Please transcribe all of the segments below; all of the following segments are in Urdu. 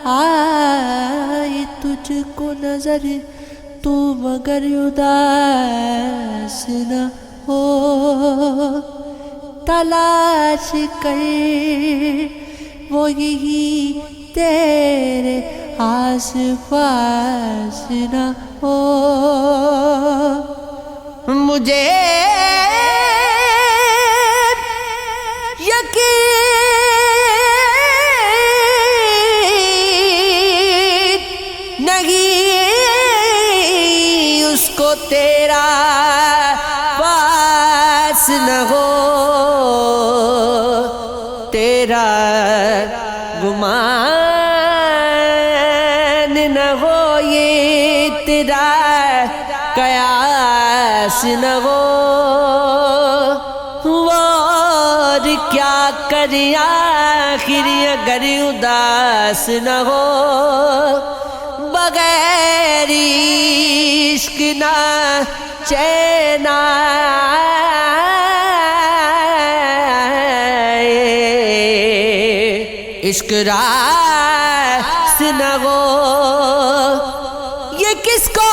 آئے تجھ کو نظر تو مگر اداس نہ ہو، تلاش کر وہ یہی تیرے آس پاس نہ ہو۔ مجھے یقین نہیں اس کو تیرا پاس نہ ہو، تیرا گمان نہ ہو، یہ تیرا قیاس نہ ہو۔ اور کیا کریں آخر اگر اداس نہ ہو، بغیر عشق نہ چین آئے، عشق راس نہ ہو، یہ کس کو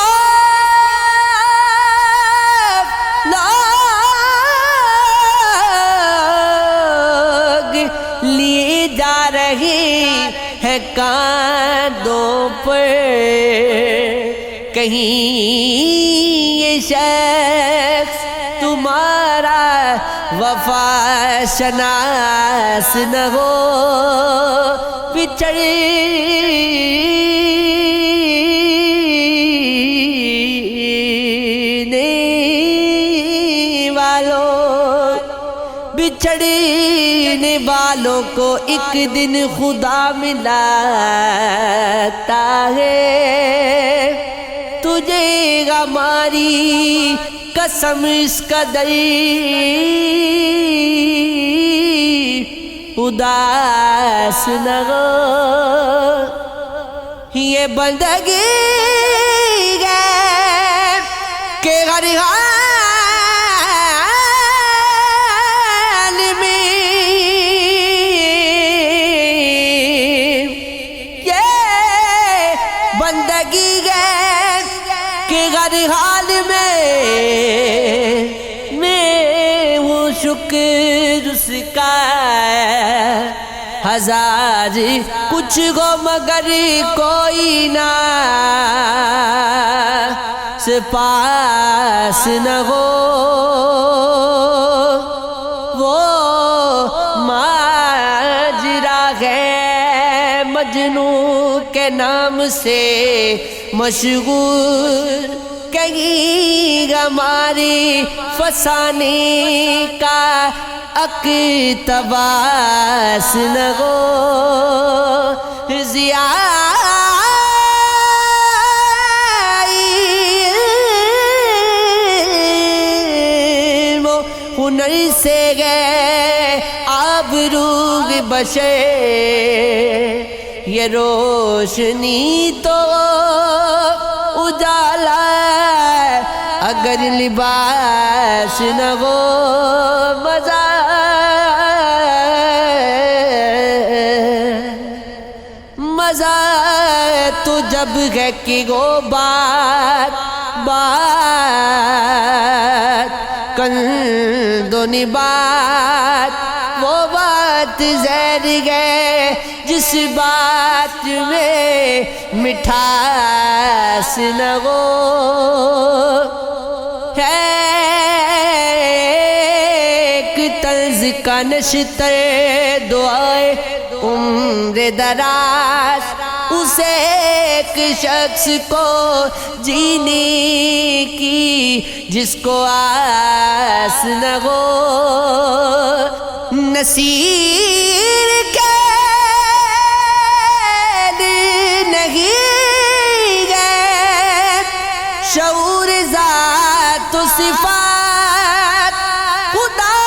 لیے جا رہی ہے کاندھوں پر، کہیں یہ شخص تمہارا وفا شناس نہ ہو، بچھڑنے والوں کو ایک دن خدا ملاتا ہے، تجھے ہماری قسم اس قدر اداس نہ ہو، یہ بندگی ہے کہ ہر حال میں یہ بندگی ہے کہ ہر حال میں وہ شکر اس کا ہزار کچھ ہو مگر کوئی نہ پاس نہ ہو، وہ ماجرا ہے مجنوں کے نام سے مشہور، کہیں ہماری فسانے کا اقتباس نہ ہو، ہنر سے گئے آبروغ بشر، یہ روشنی تو اجالا اگر لباس نہ ہو، مزہ تو جب ہے کہ وہ بات کندونی بات، وہ بات زہر ہے جس بات میں مٹھاس نہ ہو، ہے ایک طرز کا نشتر دعائے عمر دراز، اسے ایک شخص کو جینے کی جس کو آس نہ ہو، نصیر کے نہیں گئے شعور ذات و صفات خدا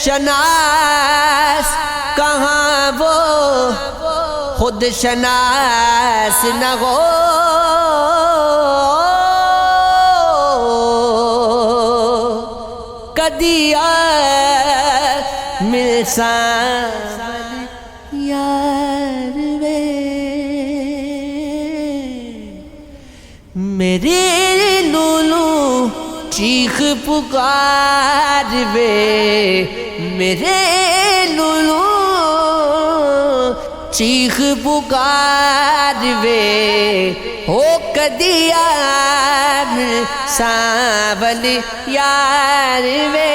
شناس، کہاں وہ خود شناس نہ ہو، کدی مل ساول یار وے میرے لولو چیخ پکار وے میرے لولو چیخ پکار وے ہو کدیار ساول یار وے